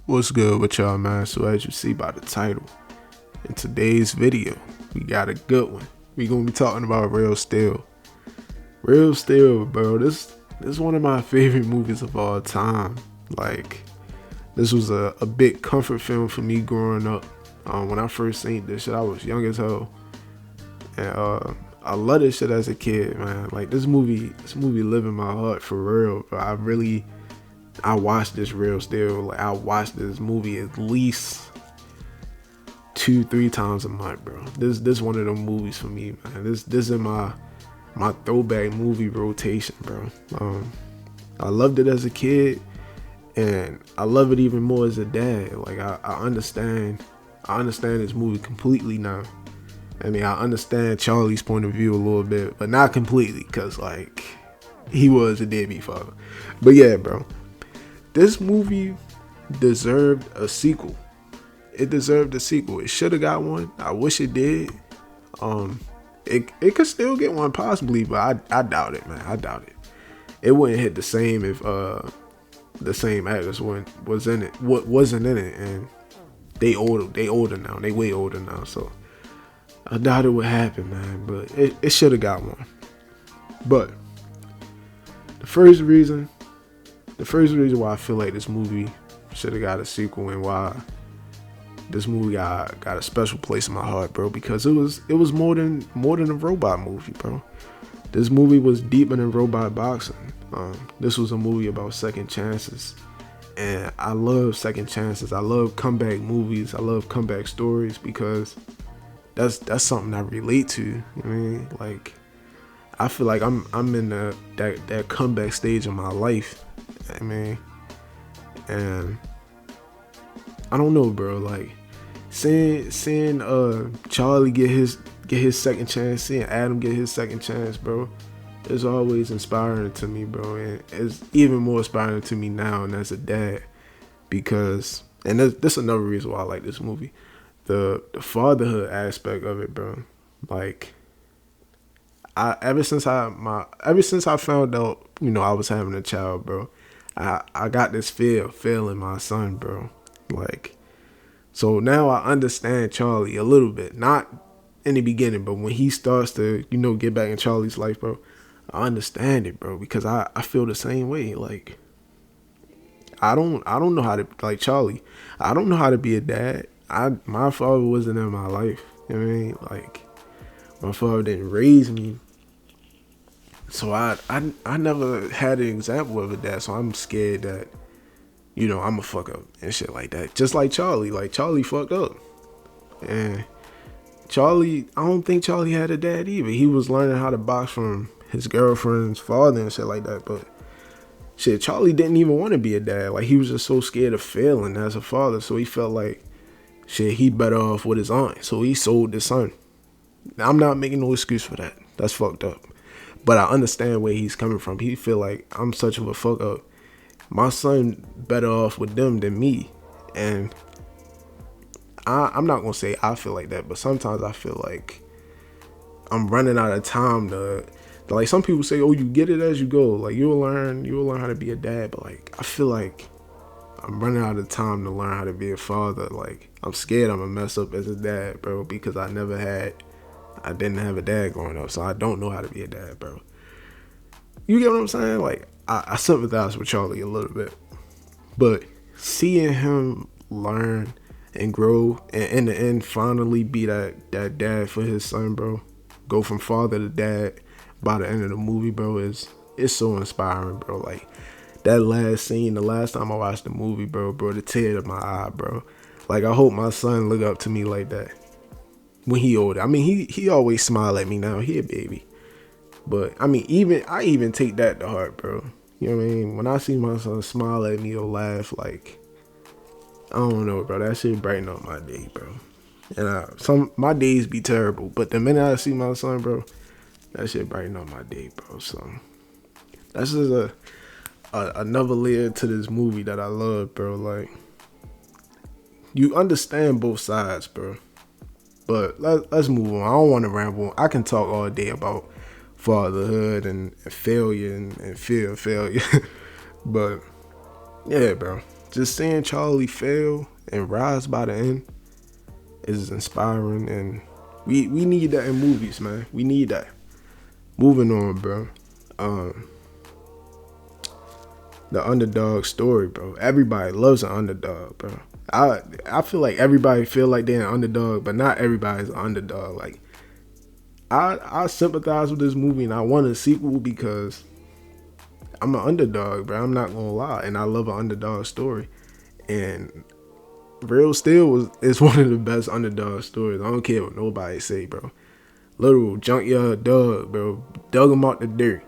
What's good with y'all, man? So as you see by the title, in today's video, we got a good one. We gonna be talking about Real Steel. Real Steel, bro. This is one of my favorite movies of all time. Like, this was a big comfort film for me growing up. When I first seen this shit, I was young as hell, and I love this shit as a kid, man. Like this movie lived in my heart for real. Bro. I watched this Real Steel. Like I watched this movie at least 2-3 times a month, bro. This one of them movies for me, man. This is my throwback movie rotation, bro. I loved it as a kid, and I love it even more as a dad. Like I understand this movie completely now. I mean, I understand Charlie's point of view a little bit, but not completely, cause like he was a deadbeat father. But yeah, bro. This movie deserved a sequel. It deserved a sequel. It should have got one. I wish it did. It could still get one possibly, but I doubt it, man. I doubt it. It wouldn't hit the same if the same actors wasn't in it, and they older now. They way older now, so I doubt it would happen, man. But it should have got one. But the first reason why I feel like this movie should have got a sequel, and why this movie got a special place in my heart, bro, because it was more than a robot movie, bro. This movie was deeper than robot boxing. This was a movie about second chances, and I love second chances. I love comeback movies. I love comeback stories because that's something I relate to. You know what I mean? Like, I feel like I'm in that comeback stage of my life. I mean, and I don't know, bro. Like seeing Charlie get his second chance, seeing Adam get his second chance, bro, it's always inspiring to me, bro. And it's even more inspiring to me now, and as a dad, because this is another reason why I like this movie, the fatherhood aspect of it, bro. Like, ever since I found out, I was having a child, bro, I got this fear in my son, bro. Like, so now I understand Charlie a little bit. Not in the beginning, but when he starts to, get back in Charlie's life, bro, I understand it, bro, because I feel the same way. Like, I don't know how to, like Charlie, I don't know how to be a dad. My father wasn't in my life. You know what I mean? Like, my father didn't raise me. So I never had an example of a dad, so I'm scared that, I'm a fuck up and shit like that. Just like Charlie. Like, Charlie fucked up. And Charlie, I don't think Charlie had a dad either. He was learning how to box from his girlfriend's father and shit like that. But shit, Charlie didn't even want to be a dad. Like, he was just so scared of failing as a father. So he felt like, shit, he better off with his aunt. So he sold his son. Now, I'm not making no excuse for that. That's fucked up. But I understand where he's coming from. He feel like, I'm such of a fuck up. My son better off with them than me. And I'm not going to say I feel like that, but sometimes I feel like I'm running out of time to, like, some people say, oh, you get it as you go. Like, you'll learn how to be a dad. But, like, I feel like I'm running out of time to learn how to be a father. Like, I'm scared I'm going to mess up as a dad, bro, because I didn't have a dad growing up, so I don't know how to be a dad, bro. You get what I'm saying? Like, I sympathize with Charlie a little bit, but seeing him learn and grow, and in the end finally be that dad for his son, bro, go from father to dad by the end of the movie, bro, it's so inspiring, bro. Like, that last scene, the last time I watched the movie, bro, the tear to my eye, bro. Like, I hope my son look up to me like that when he older. I mean, he always smile at me now. He a baby. But, I mean, I even take that to heart, bro. You know what I mean? When I see my son smile at me or laugh, like, I don't know, bro. That shit brighten up my day, bro. And my days be terrible, but the minute I see my son, bro, that shit brighten up my day, bro. So, that's just another layer to this movie that I love, bro. Like, you understand both sides, bro. But let's move on. I don't want to ramble. I can talk all day about fatherhood and failure and fear of failure. But yeah, bro. just seeing Charlie fail and rise by the end is inspiring, and we need that in movies, man. We need that. Moving on, bro. The underdog story, bro. Everybody loves an underdog, bro. I feel like everybody feel like they're an underdog, but not everybody's an underdog. Like I sympathize with this movie and I want a sequel because I'm an underdog, bro. I'm not gonna lie, and I love an underdog story. And Real Steel is one of the best underdog stories. I don't care what nobody say, bro. Little junkyard dog, bro, dug him out the dirt,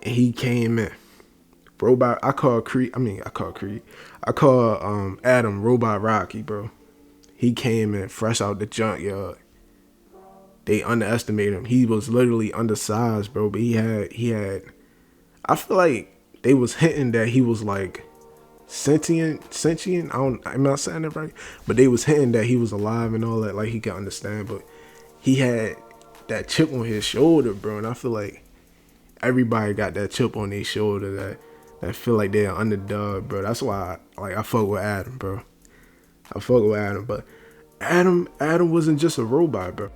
and he came in. Robot, I call Adam Robot Rocky, bro. He came in fresh out the junkyard. They underestimated him. He was literally undersized, bro. But he had. I feel like they was hinting that he was like sentient. I'm not saying it right, but they was hinting that he was alive and all that, like he could understand. But he had that chip on his shoulder, bro. And I feel like everybody got that chip on their shoulder that feel like they're an underdog, bro. That's why I fuck with Adam, bro. I fuck with Adam, but Adam wasn't just a robot, bro.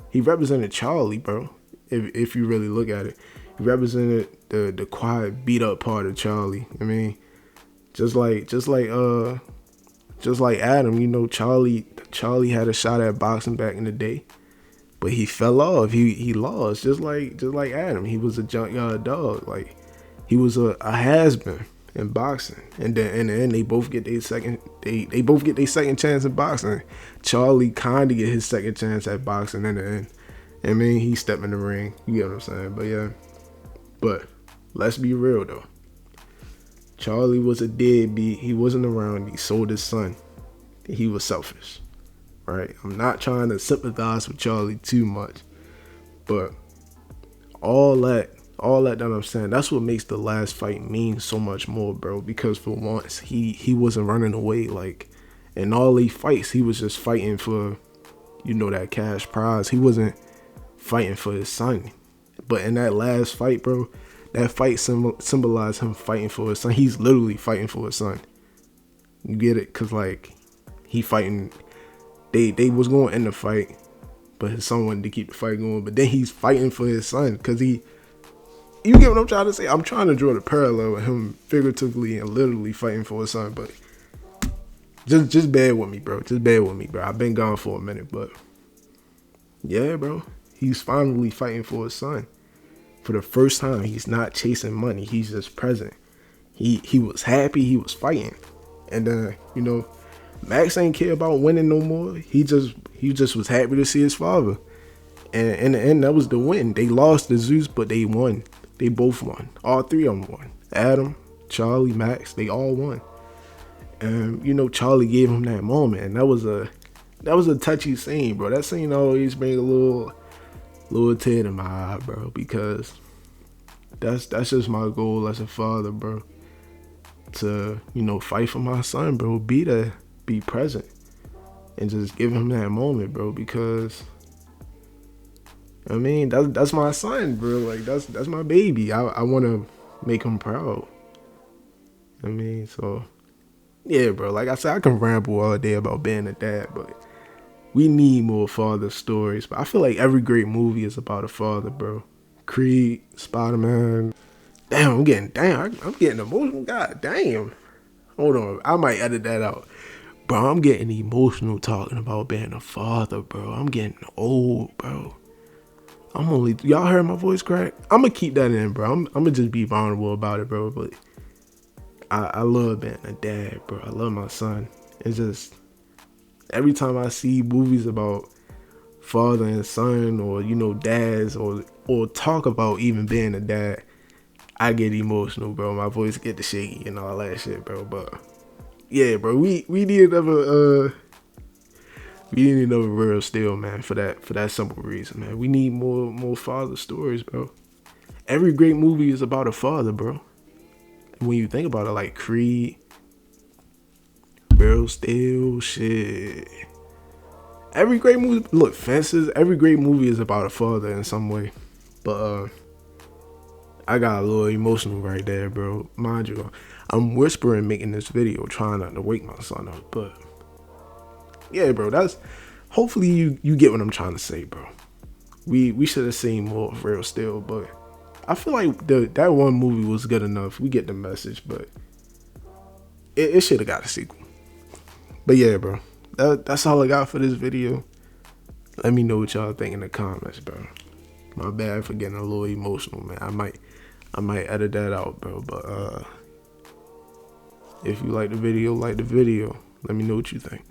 He represented Charlie, bro. If you really look at it, he represented the quiet, beat up part of Charlie. I mean, just like Adam, you know, Charlie had a shot at boxing back in the day, but he fell off. He lost, just like Adam. He was a junkyard dog. Like he was a has-been in boxing, and then in the end they both get their second. They both get their second chance in boxing. Charlie kind of get his second chance at boxing in the end. I mean, he stepped in the ring. You get what I'm saying? But yeah. But let's be real though. Charlie was a deadbeat. He wasn't around. He sold his son. He was selfish, right? I'm not trying to sympathize with Charlie too much, but all that I'm saying, that's what makes the last fight mean so much more, bro. Because for once, he wasn't running away. Like in all these fights, he was just fighting for, you know, that cash prize. He wasn't fighting for his son. But in that last fight, bro, that fight symbolized him fighting for his son. He's literally fighting for his son. You get it? Cause like he fighting. They was going to end the fight, but his son wanted to keep the fight going. But then he's fighting for his son, cause you get what I'm trying to say? I'm trying to draw the parallel with him figuratively and literally fighting for his son. But just bear with me, bro. Just bear with me, bro. I've been gone for a minute, but yeah, bro. He's finally fighting for his son. For the first time, he's not chasing money. He's just present. He was happy. He was fighting. And you know, Max ain't care about winning no more. He just was happy to see his father. And in the end, that was the win. They lost to Zeus, but they won. They both won. All three of them won. Adam, Charlie, Max, they all won. And you know, Charlie gave him that moment, and that was a touchy scene, bro. That scene always bring a little tear to my eye, bro, because that's just my goal as a father, bro. To, you know, fight for my son, bro. Be there, be present, and just give him that moment, bro. Because I mean, that's my son, bro. Like that's my baby. I want to make him proud. I mean, so yeah, bro. Like I said, I can ramble all day about being a dad, but we need more father stories. But I feel like every great movie is about a father, bro. Creed, Spider-Man. Damn, I'm getting emotional. God damn. Hold on, I might edit that out. Bro, I'm getting emotional talking about being a father, bro. I'm getting old, bro. Y'all heard my voice crack? I'm gonna keep that in, bro. I'm gonna just be vulnerable about it, bro. But I love being a dad, bro. I love my son. It's just every time I see movies about father and son, or you know, dads, or talk about even being a dad, I get emotional, bro. My voice get to shaky and all that shit, bro. But yeah, bro, we need another Real Steel, man, for that simple reason, man. We need more father stories, bro. Every great movie is about a father, bro. When you think about it, like Creed, Real Steel, shit. Every great movie, look, Fences, every great movie is about a father in some way. But I got a little emotional right there, bro. Mind you, I'm whispering making this video, trying not to wake my son up. But yeah, bro, that's hopefully you get what I'm trying to say, bro. We should have seen more of Real Steel, but I feel like that one movie was good enough. We get the message, but it should have got a sequel. But yeah, bro, that's all I got for this video. Let me know what y'all think in the comments, bro. My bad for getting a little emotional, man. I might edit that out, bro. But if you like the video, let me know what you think.